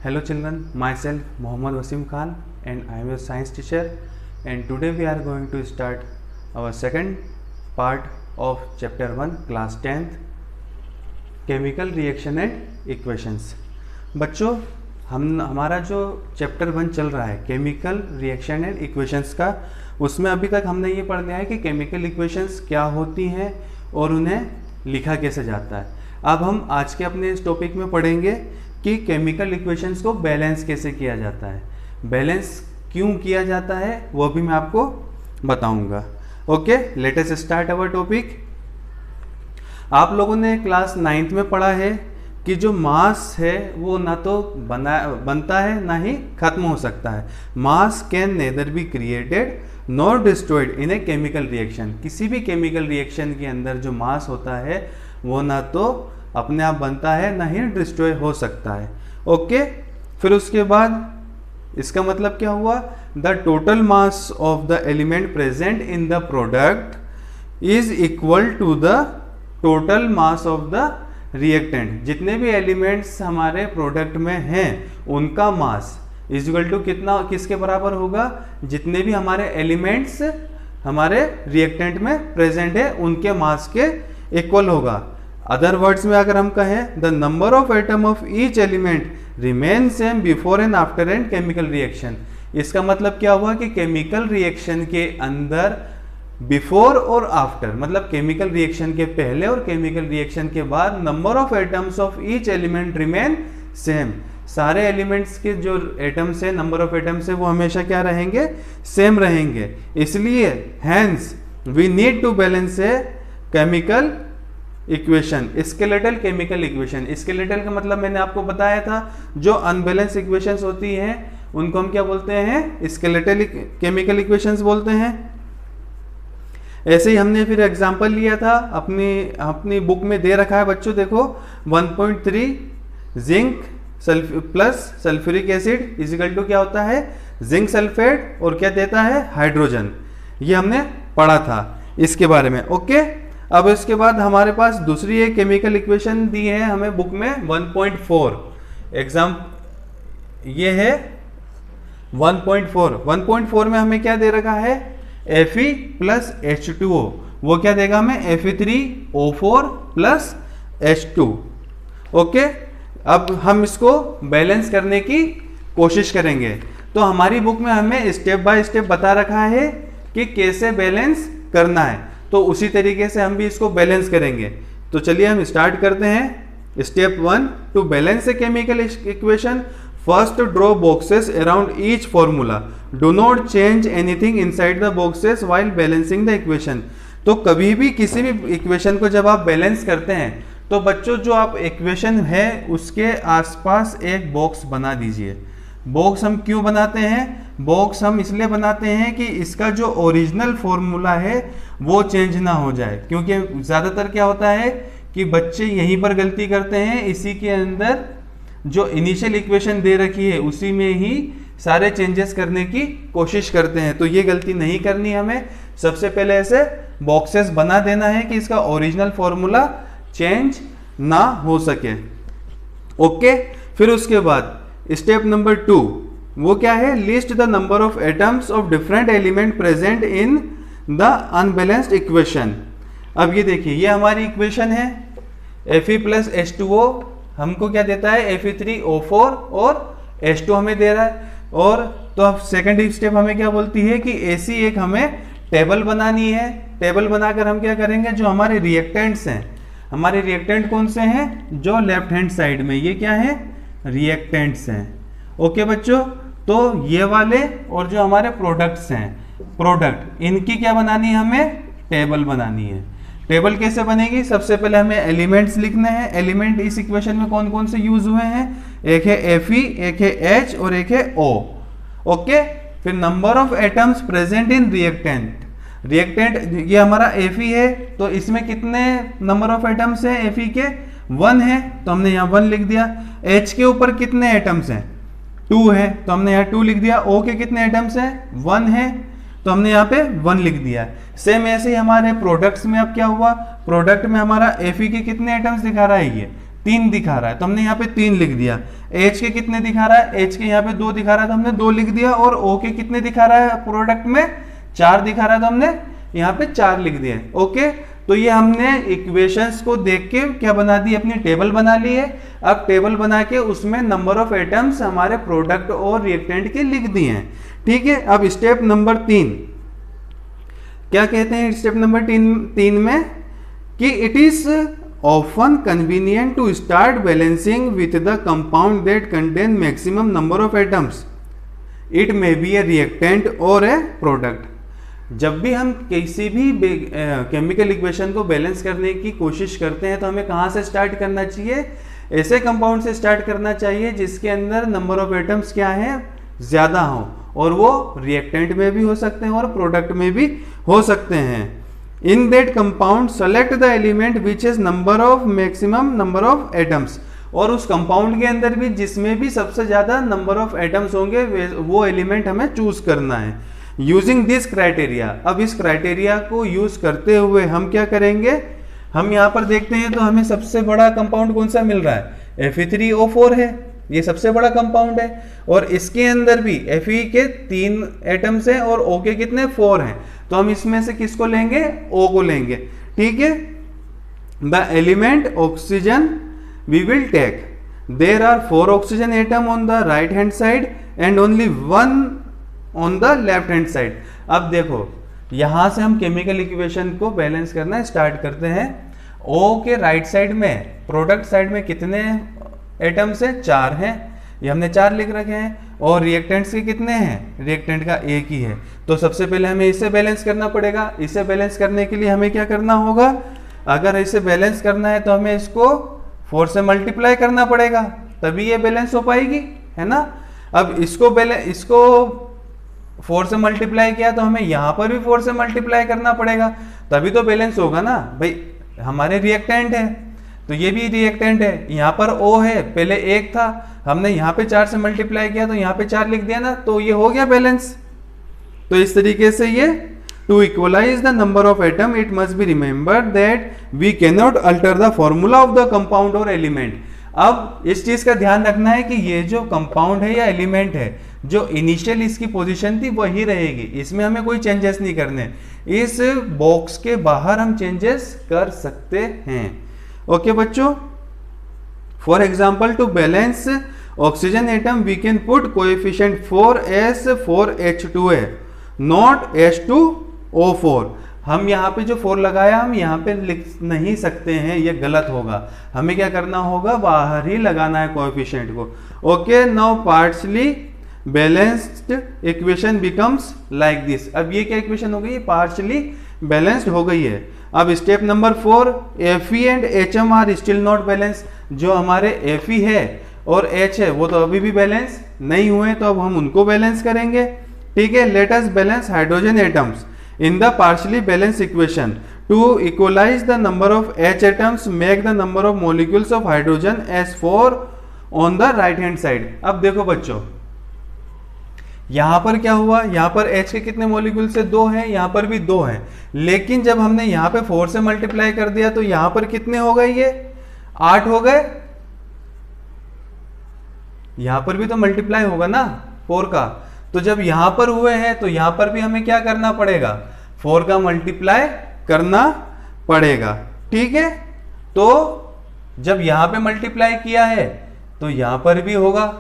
Hello children, myself Mohammad Wasim Khan and I am your science teacher, and today we are going to start our second part of chapter 1 class 10th chemical reaction and equations। बच्चों हमारा जो chapter 1 चल रहा है chemical reaction and equations का, उसमें अभी तक हमने ये पढ़ लिया है कि केमिकल इक्वेशंस क्या होती हैं और उन्हें लिखा कैसे जाता है। अब हम आज के अपने इस टॉपिक में पढ़ेंगे कि केमिकल इक्वेशंस को बैलेंस कैसे किया जाता है, बैलेंस क्यों किया जाता है वो भी मैं आपको बताऊंगा। Okay, let us start our topic. आप लोगों ने क्लास 9th में पढ़ा है कि जो मास है वो ना तो बनता है ना ही खत्म हो सकता है। मास can nether be created nor destroyed in a chemical reaction. किसी भी केमिकल रिएक्शन के अंदर जो मास होता है वो ना तो अपने आप बनता है ना ही डिस्ट्रॉय हो सकता है। ओके, फिर उसके बाद इसका मतलब क्या हुआ, the total mass of the element present in the product is equal to the total mass of the reactant. जितने भी एलिमेंट्स हमारे प्रोडक्ट में हैं उनका मास इज इक्वल टू कितना, किसके बराबर होगा, जितने भी हमारे एलिमेंट्स हमारे रिएक्टेंट में प्रेजेंट है उनके मास के इक्वल होगा। अदर वर्ड्स में अगर हम कहें, the number of atom of each element remain same before and after and chemical reaction. इसका मतलब क्या हुआ कि केमिकल रिएक्शन के अंदर बिफोर और आफ्टर, मतलब केमिकल रिएक्शन के पहले और केमिकल रिएक्शन के बाद number of atoms of each element remain same. सारे एलिमेंट्स के जो एटम्स है, नंबर ऑफ एटम्स है, वो हमेशा क्या रहेंगे, सेम रहेंगे। इसलिए hence we need to balance a chemical equation, skeletal chemical equation. Skeletal का मतलब मैंने आपको बताया था, जो अनबैलेंस इक्वेशंस होती हैं उनको हम क्या बोलते हैं, स्केलेटल केमिकल इक्वेशंस बोलते हैं। ऐसे ही हमने फिर एग्जांपल लिया था, अपनी बुक में दे रखा है बच्चों, देखो 1.3 zinc plus sulphuric acid is equal to क्या होता है, जिंक सल्फेट, और क्या देता है, हाइड्रोजन। ये हमने पढ़ा था इसके बारे में। ओके, अब इसके बाद हमारे पास दूसरी एक केमिकल इक्वेशन दी है हमें बुक में 1.4 एग्जाम, ये है 1.4 में हमें क्या दे रखा है, Fe प्लस H2O। वो क्या देगा हमें, Fe3O4 प्लस H2। ओके, अब हम इसको बैलेंस करने की कोशिश करेंगे। तो हमारी बुक में हमें स्टेप बाय स्टेप बता रखा है कि कैसे बैलेंस करना है, तो उसी तरीके से हम भी इसको बैलेंस करेंगे। तो चलिए हम स्टार्ट करते हैं। Step 1, to balance a chemical equation first draw boxes around each formula, do not change anything inside the boxes while balancing the equation. तो कभी भी किसी भी इक्वेशन को जब आप बैलेंस करते हैं तो बच्चों जो आप इक्वेशन है उसके आसपास एक बॉक्स बना दीजिए। बॉक्स हम क्यों बनाते हैं, बॉक्स हम इसलिए बनाते हैं कि इसका जो ओरिजिनल फॉर्मूला है वो चेंज ना हो जाए, क्योंकि ज़्यादातर क्या होता है कि बच्चे यहीं पर गलती करते हैं, इसी के अंदर जो इनिशियल इक्वेशन दे रखी है उसी में ही सारे चेंजेस करने की कोशिश करते हैं। तो ये गलती नहीं करनी हमें, सबसे पहले ऐसे बॉक्सेस बना देना है कि इसका ओरिजिनल फॉर्मूला चेंज ना हो सके। ओके, फिर उसके बाद स्टेप नंबर 2, वो क्या है, list the number of atoms of different element present in the unbalanced equation. अब ये देखिए, ये हमारी इक्वेशन है, Fe प्लस H2O हमको क्या देता है, Fe3O4 और H2 हमें दे रहा है। और तो अब सेकेंड स्टेप हमें क्या बोलती है कि ऐसी एक हमें टेबल बनानी है। टेबल बनाकर हम क्या करेंगे, जो हमारे रिएक्टेंट्स हैं, हमारे रिएक्टेंट कौन से हैं, जो लेफ्ट हैंड साइड में, ये क्या है, रिएक्टेंट्स हैं। ओके बच्चों, तो ये वाले और जो हमारे प्रोडक्ट्स हैं, प्रोडक्ट, इनकी क्या बनानी है, हमें टेबल बनानी है। टेबल कैसे बनेगी, सबसे पहले हमें एलिमेंट्स लिखने हैं। एलिमेंट इस इक्वेशन में कौन कौन से यूज हुए हैं, एक है Fe, एक है H और एक है O। ओके, फिर number of atoms present in reactant. Reactant ये हमारा Fe है, तो इसमें कितने नंबर ऑफ एटम्स हैं, Fe के 1 है, तो हमने यहाँ 1 लिख दिया। H के ऊपर कितने एटम्स हैं, 2 है, तो हमने यहाँ 2 लिख दिया। O के कितने एटम्स हैं, 1 है, तो हमने यहाँ पे 1 लिख दिया। सेम ऐसे ही हमारे प्रोडक्ट्स में अब क्या हुआ, प्रोडक्ट में हमारा Fe के कितने एटम्स दिखा रहा है, ये 3 दिखा रहा है तो हमने यहाँ पे 3 लिख दिया। H के कितने दिखा रहा है, H के यहाँ पे 2 दिखा रहा है तो हमने 2 लिख दिया। और O के कितने दिखा रहा है प्रोडक्ट में, 4 दिखा रहा है तो हमने यहाँ पे 4 लिख दिए। ओके, तो ये हमने इक्वेशंस को देख के क्या बना दी, अपनी टेबल बना ली है। अब टेबल बना के उसमें नंबर ऑफ एटम्स हमारे प्रोडक्ट और रिएक्टेंट के लिख दिए हैं। ठीक है, अब स्टेप नंबर 3 क्या कहते हैं, स्टेप नंबर 3 में कि it is often convenient to start balancing with the compound that contain maximum number of atoms, it may be a reactant और ए प्रोडक्ट। जब भी हम किसी भी केमिकल इक्वेशन को बैलेंस करने की कोशिश करते हैं तो हमें कहाँ से स्टार्ट करना चाहिए, ऐसे कंपाउंड से स्टार्ट करना चाहिए जिसके अंदर नंबर ऑफ एटम्स क्या है, ज़्यादा हो, और वो रिएक्टेंट में भी हो सकते हैं और प्रोडक्ट में भी हो सकते हैं। In that compound select the element which is number of maximum number of atoms, और उस कंपाउंड के अंदर भी जिसमें भी सबसे ज़्यादा नंबर ऑफ एटम्स होंगे वो एलिमेंट हमें चूज करना है यूजिंग दिस क्राइटेरिया। अब इस क्राइटेरिया को यूज करते हुए हम क्या करेंगे, हम यहाँ पर देखते हैं तो हमें सबसे बड़ा कंपाउंड कौन सा मिल रहा है, Fe3O4 है, ये सबसे बड़ा कंपाउंड है। और इसके अंदर भी Fe के 3 एटम्स हैं और O के कितने 4 हैं, तो हम इसमें से किसको लेंगे, O को लेंगे। ठीक है, the element oxygen we will take, there are 4 oxygen atom on the right hand side and only 1 on the left hand side. अब देखो यहां से हम केमिकल इक्वेशन को बैलेंस करना स्टार्ट करते हैं। O के राइट साइड में, प्रोडक्ट साइड में कितने एटम्स है, 4 हैं, ये हमने 4 लिख रखे हैं। और रिएक्टेंट्स के कितने हैं, रिएक्टेंट का एक ही है, तो सबसे पहले हमें इसे बैलेंस करना पड़ेगा। इसे बैलेंस करने के लिए हमें क्या करना होगा, अगर इसे बैलेंस करना है तो हमें इसको 4 से मल्टीप्लाई करना पड़ेगा, तभी ये बैलेंस हो पाएगी, है ना। अब इसको 4 से मल्टीप्लाई किया तो हमें यहाँ पर भी 4 से मल्टीप्लाई करना पड़ेगा, तभी तो बैलेंस होगा ना भाई। हमारे रिएक्टेंट है तो ये भी रिएक्टेंट है, यहाँ पर O है, पहले 1 था, हमने यहाँ पे 4 से मल्टीप्लाई किया तो यहाँ पे 4 लिख दिया ना, तो ये हो गया बैलेंस। तो इस तरीके से ये to equalize the number of atom it must be remember that we can not alter the formula of the compound और एलिमेंट। अब इस चीज का ध्यान रखना है कि ये जो कंपाउंड है या एलिमेंट है, जो इनिशियल इसकी पोजीशन थी वही रहेगी, इसमें हमें कोई चेंजेस नहीं करने। इस बॉक्स के बाहर हम चेंजेस कर सकते हैं। ओके बच्चों, for example to balance oxygen atom we can put coefficient 4s 4h2a not H2O4। हम यहाँ पे जो 4 लगाया हम यहाँ पे लिख नहीं सकते हैं, ये गलत होगा, हमें क्या करना होगा, बाहर ही लगाना है कोएफिशिएंट को। Okay, now partially balanced equation becomes like this. अब ये क्या इक्वेशन हो गई, पार्शियली बैलेंस्ड हो गई है। अब step number 4, Fe and HM are still not balance. जो हमारे Fe है और H है वो तो अभी भी बैलेंस नहीं हुए, तो अब हम उनको बैलेंस करेंगे। ठीक है, let us balance hydrogen atoms in the partially balanced equation to equalize the number of H atoms make the number of molecules of hydrogen as 4 on the right hand side। अब देखो बच्चों यहां पर क्या हुआ, यहां पर H के कितने मॉलिक्यूल से 2 हैं, यहां पर भी 2 हैं, लेकिन जब हमने यहां पे 4 से मल्टीप्लाई कर दिया तो यहां पर कितने हो गए, ये 8 हो गए। यहां पर भी तो मल्टीप्लाई होगा ना 4 का, तो जब यहां पर हुए हैं तो यहां पर भी हमें क्या करना पड़ेगा, 4 का मल्टीप्लाई करना पड़ेगा। ठीक है, तो जब यहां पे मल्टीप्लाई किया है तो यहां पर भी होगा,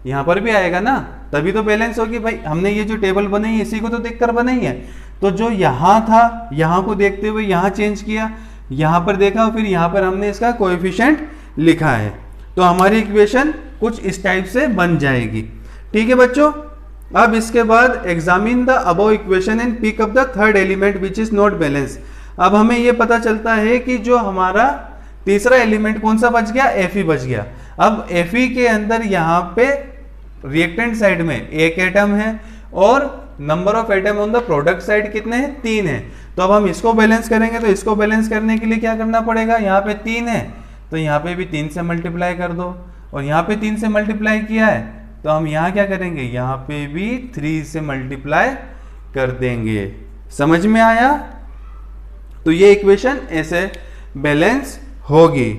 यहां पर भी आएगा ना, तभी तो बैलेंस होगी भाई। हमने ये जो टेबल बनाई है इसी को तो देखकर बनाई है, तो जो यहां था यहां को देखते हुए यहां चेंज किया, यहां पर देखा, फिर यहां पर हमने इसका कोएफिशिएंट लिखा है, तो हमारी इक्वेशन कुछ इस टाइप से बन जाएगी। ठीक है बच्चों, अब इसके बाद examine the above equation and pick up the third element which is not balance. अब हमें यह पता चलता है कि जो हमारा तीसरा एलिमेंट कौन सा बच गया, Fe बच गया। अब Fe के अंदर यहाँ पे रिएक्टेंट साइड में 1 एटम है और number of atom on the product side कितने हैं, 3 है। तो अब हम इसको बैलेंस करेंगे, तो इसको बैलेंस करने के लिए क्या करना पड़ेगा, यहाँ पे 3 है तो यहाँ पे भी 3 से मल्टीप्लाई कर दो, और यहाँ पे 3 से मल्टीप्लाई किया है तो हम यहाँ क्या करेंगे, यहाँ पे भी 3 से मल्टीप्लाई कर देंगे। समझ में आया, तो ये इक्वेशन ऐसे बैलेंस होगी।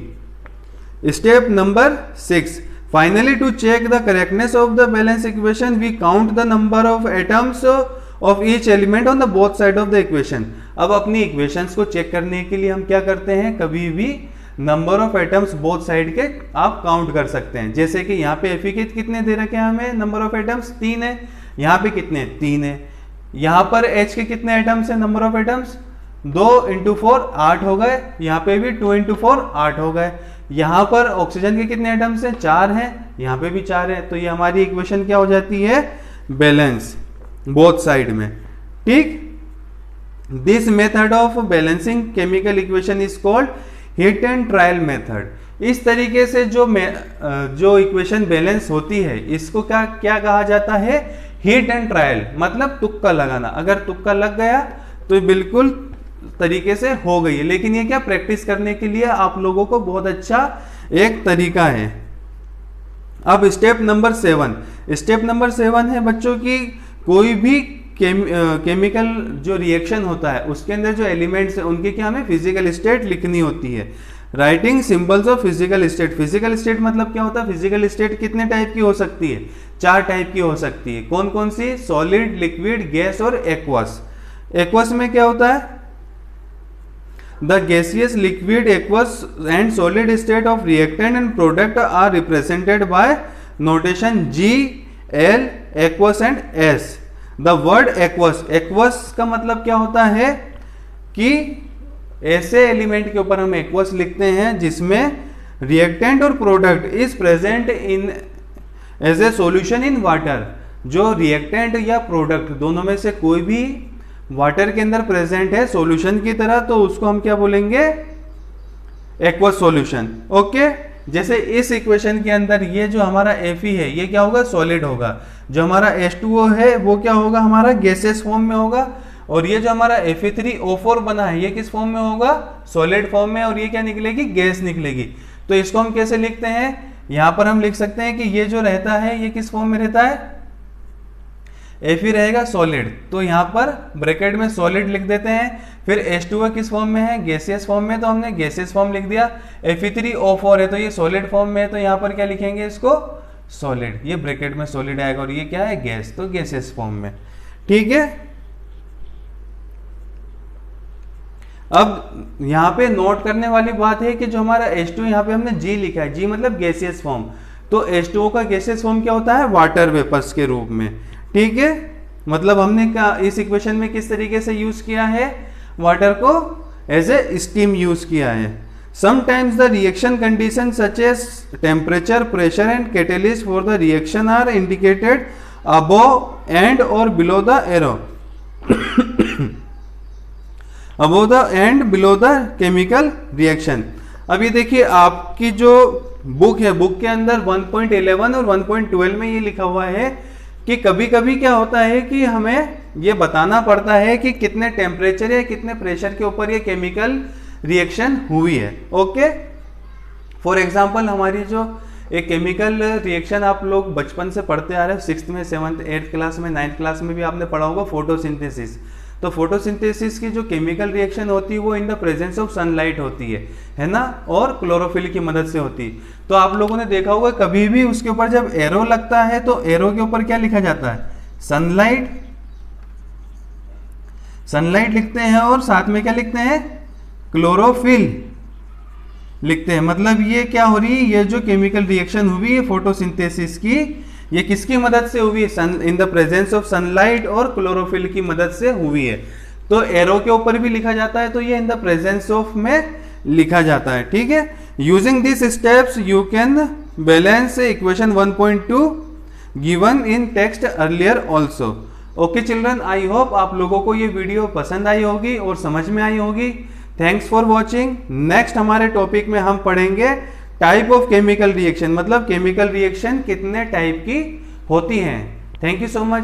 Step number 6. Finally, to check the correctness of the balance equation, we count the number of atoms of each element on the both side of the equation. अब अपनी इक्वेशंस को चेक करने के लिए हम क्या करते हैं, कभी भी number of atoms both side के आप काउंट कर सकते हैं. जैसे कि यहाँ पे Fe के कितने दे रखे हैं हमें, नंबर ऑफ एटम्स 3 है. यहाँ पे कितने, 3 है. यहाँ पर H के कितने एटम्स है, नंबर ऑफ एटम्स 2 × 4 8 हो गए. यहाँ पे भी 2 × 4 8 हो गए. यहाँ पर ऑक्सीजन के कितने एटम्स हैं, 4 हैं. यहाँ पे भी 4 है. तो ये हमारी इक्वेशन क्या हो जाती है, बैलेंस बोथ साइड में. ठीक. This method of balancing chemical equation is called hit and trial method. इस तरीके से जो इक्वेशन बैलेंस होती है इसको क्या कहा जाता है, हिट एंड ट्रायल. मतलब तुक्का लगाना. अगर तुक्का लग गया तो बिल्कुल तरीके से हो गई है. लेकिन ये क्या, प्रैक्टिस करने के लिए आप लोगों को बहुत अच्छा एक तरीका है. अब स्टेप नंबर 7. स्टेप नंबर 7 है बच्चों की, कोई भी केमिकल जो रिएक्शन होता है उसके अंदर जो एलिमेंट्स है उनके क्या हमें फिजिकल स्टेट लिखनी होती है. Writing symbols of physical state. Physical state मतलब क्या होता है, फिजिकल स्टेट कितने टाइप की हो सकती है, 4 टाइप की हो सकती है. कौन कौन सी, सॉलिड, लिक्विड, गैस और एक्वस. एक्वस में क्या होता है, the gaseous, liquid, aqueous and solid state of reactant and product are represented by notation G, L, aqueous and S. The word aqueous का मतलब क्या होता है कि ऐसे एलिमेंट के ऊपर हम aqueous लिखते हैं जिसमें reactant और product is present in as a solution in water. जो reactant या product दोनों में से कोई भी वाटर के अंदर प्रेजेंट है सॉल्यूशन की तरह, तो उसको हम क्या बोलेंगे, एक्वस सॉल्यूशन. ओके. जैसे इस इक्वेशन के अंदर ये जो हमारा Fe है ये क्या होगा, सॉलिड होगा. जो हमारा H2O है वो क्या होगा, हमारा गैसेस फॉर्म में होगा. और ये जो हमारा Fe3O4 बना है ये किस फॉर्म में होगा, सॉलिड फॉर्म में. और ये क्या निकलेगी, गैस निकलेगी. तो इसको हम कैसे लिखते हैं, यहां पर हम लिख सकते हैं कि ये जो रहता है ये किस फॉर्म में रहता है, Fe रहेगा सॉलिड. तो यहाँ पर ब्रैकेट में सॉलिड लिख देते हैं. फिर H2O किस फॉर्म में है, गैसियस फॉर्म में, तो हमने गैसियस फॉर्म लिख दिया. Fe3O4 है तो ये सॉलिड फॉर्म में है, तो यहाँ पर क्या लिखेंगे इसको, सॉलिड. ये ब्रैकेट में सॉलिड आएगा और ये क्या है, गैस, तो गैसियस फॉर्म में. ठीक है. अब यहाँ पे नोट करने वाली बात है कि जो हमारा H2 यहाँ पे हमने G लिखा है, G मतलब गैसियस फॉर्म. तो H2O का गैसियस फॉर्म क्या होता है, वाटर वेपर्स के रूप में. ठीक है. मतलब हमने क्या इस इक्वेशन में किस तरीके से यूज किया है, वाटर को एज ए स्टीम यूज किया है. Sometimes the reaction condition such as temperature, pressure and catalyst for the reaction are indicated above and और below the arrow. Above the and below the chemical reaction. अब ये देखिए आपकी जो book है, book के अंदर 1.11 और 1.12 में ये लिखा हुआ है कि कभी कभी क्या होता है कि हमें ये बताना पड़ता है कि कितने टेम्परेचर या कितने प्रेशर के ऊपर ये केमिकल रिएक्शन हुई है. ओके. फॉर एग्जांपल हमारी जो एक केमिकल रिएक्शन आप लोग बचपन से पढ़ते आ रहे हो, 6th में, 7th, 8th क्लास में, 9th क्लास में भी आपने पढ़ा होगा, फोटोसिंथेसिस. तो फोटोसिंथेसिस की जो केमिकल रिएक्शन होती है वो in the presence of sunlight होती है ना, और क्लोरोफिल की मदद से होती है. तो आप लोगों ने देखा होगा कभी भी उसके ऊपर जब एरो लगता है तो एरो के ऊपर क्या लिखा जाता है, सनलाइट. सनलाइट लिखते हैं और साथ में क्या लिखते हैं, क्लोरोफिल लिखते हैं. मतलब ये क्या हो रही है, ये जो केमिकल रिएक्शन हुई है फोटोसिंथेसिस की, ये किसकी मदद से हुई है, in the presence of sunlight और क्लोरोफिल की मदद से हुई है. तो एरो के ऊपर भी लिखा जाता है, तो ये इन द प्रेजेंस ऑफ में लिखा जाता है. ठीक है. Using this steps you can balance equation 1.2 given in text earlier also. Okay children, I hope आप लोगों को ये वीडियो पसंद आई होगी और समझ में आई होगी. Thanks for watching. नेक्स्ट हमारे टॉपिक में हम पढ़ेंगे टाइप ऑफ केमिकल रिएक्शन, मतलब केमिकल रिएक्शन कितने टाइप की होती हैं. Thank you so much.